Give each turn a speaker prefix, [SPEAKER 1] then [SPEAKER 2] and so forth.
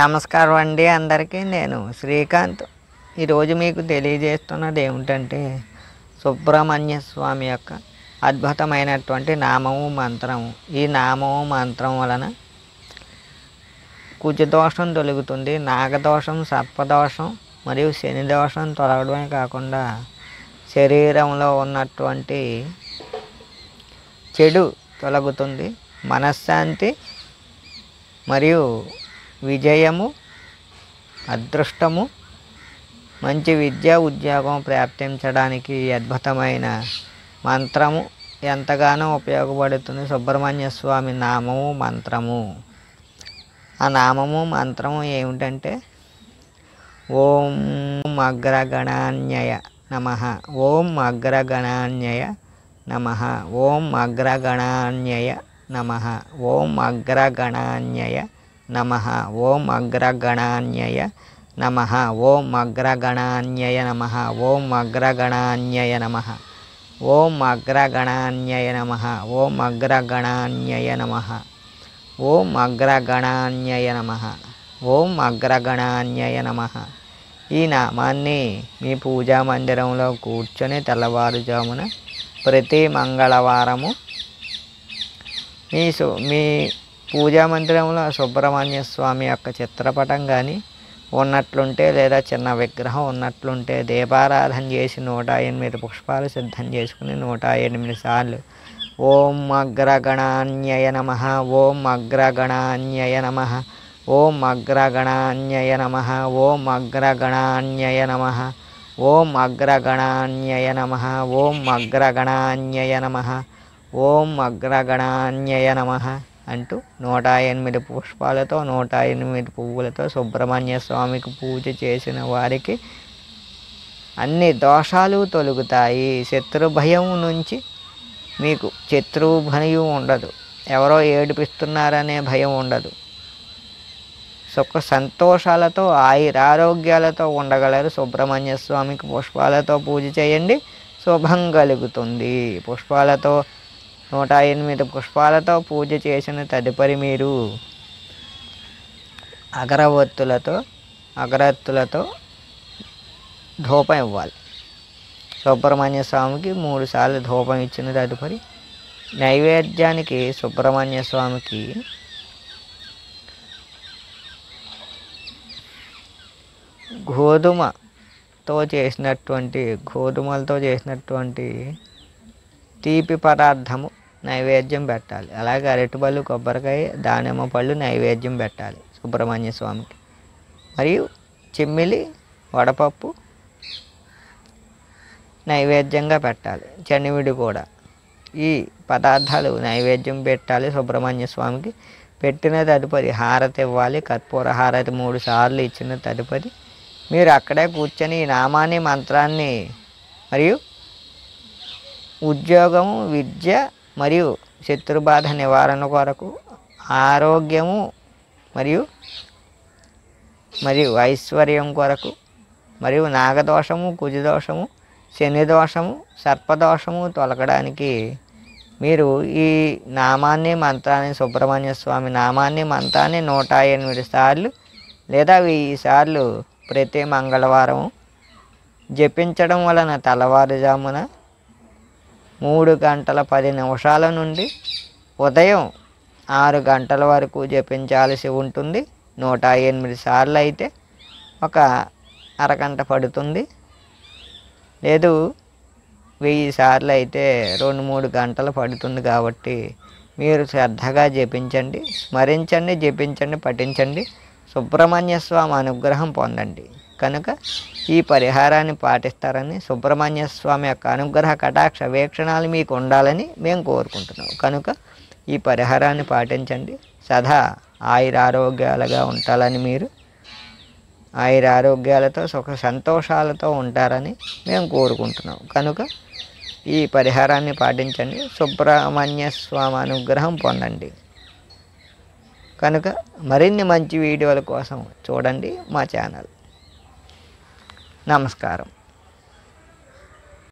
[SPEAKER 1] నమస్కారం అండి అందరికీ. నేను శ్రీకాంత్. ఈరోజు మీకు తెలియజేస్తున్నది ఏమిటంటే సుబ్రహ్మణ్య స్వామి యొక్క అద్భుతమైనటువంటి నామము మంత్రము. ఈ నామము మంత్రం వలన కుజదోషం తొలగుతుంది, నాగదోషం, సర్పదోషం మరియు శని దోషం తొలగడమే కాకుండా శరీరంలో ఉన్నటువంటి చెడు తొలగుతుంది, మనశ్శాంతి మరియు విజయము, అదృష్టము, మంచి విద్య ఉద్యోగం ప్రాప్తించడానికి అద్భుతమైన మంత్రము ఎంతగానో ఉపయోగపడుతుంది సుబ్రహ్మణ్య స్వామి నామము మంత్రము. ఆ నామము మంత్రము ఏమిటంటే ఓం అగ్రగణాన్యయ నమః, ఓం అగ్రగణాన్యయ నమః, ఓం అగ్రగణాన్యయ నమః, ఓం అగ్రగణాన్యయ నమః, ఓం అగ్రగణాన్యయ నమః, ఓం అగ్రగణాన్యయ నమః, ఓం అగ్రగణాన్యయ నమః, ఓం అగ్రగణాన్యయ నమః, ఓం అగ్రగణాన్యయ నమః, ఓం అగ్రగణాన్యయ నమః, ఓం అగ్రగణాన్యయ నమః. ఈ నామాన్ని మీ పూజా మందిరంలో కూర్చొని తెల్లవారుజామున ప్రతి మంగళవారము మీ పూజా మందిరంలో సుబ్రహ్మణ్య స్వామి యొక్క చిత్రపటం కానీ ఉన్నట్లుంటే లేదా చిన్న విగ్రహం ఉన్నట్లుంటే దీపారాధన చేసి 108 పుష్పాలు సిద్ధం చేసుకుని 108 సార్లు ఓం అగ్రగణాన్యయ నమః, ఓం అగ్రగణాన్యయ నమః, ఓం అగ్రగణాన్యయ నమః, ఓం అగ్రగణాన్యయ నమః, ఓం అగ్రగణాన్యయ నమః, ఓం అగ్రగణాన్యయ నమః, ఓం అగ్రగణాన్యయ నమః అంటూ 108 పుష్పాలతో 108 పువ్వులతో సుబ్రహ్మణ్య స్వామికి పూజ చేసిన వారికి అన్ని దోషాలు తొలగుతాయి. శత్రు భయం నుంచి మీకు శత్రువు భయం ఉండదు, ఎవరో ఏడిపిస్తున్నారనే భయం ఉండదు, సుఖ సంతోషాలతో ఆయురారోగ్యాలతో ఉండగలరు. సుబ్రహ్మణ్య స్వామికి పుష్పాలతో పూజ చేయండి, శుభం కలుగుతుంది. పుష్పాలతో 108 పుష్పాలతో పూజ చేసిన తదుపరి మీరు అగరత్తులతో ధూపం ఇవ్వాలి. సుబ్రహ్మణ్య స్వామికి 3 సార్లు ధూపం ఇచ్చిన తదుపరి నైవేద్యానికి సుబ్రహ్మణ్య స్వామికి గోధుమలతో చేసినటువంటి తీపి పదార్థము నైవేద్యం పెట్టాలి. అలాగే అరటిపళ్ళు, కొబ్బరికాయ, దానిమ్మ పళ్ళు నైవేద్యం పెట్టాలి సుబ్రహ్మణ్య స్వామికి. మరియు చిమ్మిలి, వడపప్పు నైవేద్యంగా పెట్టాలి, చనివిడి కూడా. ఈ పదార్థాలు నైవేద్యం పెట్టాలి సుబ్రహ్మణ్య స్వామికి. పెట్టిన తదుపరి హారతి ఇవ్వాలి, కర్పూర హారతి 3 సార్లు ఇచ్చిన తదుపరి మీరు అక్కడే కూర్చొని ఈ నామాన్ని మంత్రాన్ని మరియు ఉద్యోగము, విద్య మరియు శత్రుబాధ నివారణ కొరకు, ఆరోగ్యము మరియు ఐశ్వర్యం కొరకు, మరియు నాగదోషము, కుజదోషము, శని దోషము, సర్పదోషము తొలగడానికి మీరు ఈ నామాన్ని మంత్రాన్ని సుబ్రహ్మణ్య స్వామి నామాన్ని మంత్రాన్ని 108 సార్లు లేదా 1000 సార్లు ప్రతి మంగళవారము జపించడం వలన తెల్లవారుజామున 3:10 నుండి ఉదయం 6 గంటల వరకు జపించాల్సి ఉంటుంది. 108 సార్లు అయితే ఒక అరగంట పడుతుంది, లేదు 1000 సార్లు అయితే 2-3 గంటలు పడుతుంది. కాబట్టి మీరు శ్రద్ధగా జపించండి, స్మరించండి, జపించండి, పఠించండి, సుబ్రహ్మణ్య స్వామి అనుగ్రహం పొందండి. కనుక ఈ పరిహారాన్ని పాటిస్తారని, సుబ్రహ్మణ్య స్వామి యొక్క అనుగ్రహ కటాక్ష వీక్షణాలు మీకు ఉండాలని మేము కోరుకుంటున్నాం. కనుక ఈ పరిహారాన్ని పాటించండి, సదా ఆయురారోగ్యాలుగా ఉంటాలని, మీరు ఆయురారోగ్యాలతో సుఖ సంతోషాలతో ఉంటారని మేము కోరుకుంటున్నాం. కనుక ఈ పరిహారాన్ని పాటించండి, సుబ్రహ్మణ్య స్వామి అనుగ్రహం పొందండి. కనుక మరిన్ని మంచి వీడియోల కోసం చూడండి మా ఛానల్. నమస్కారం.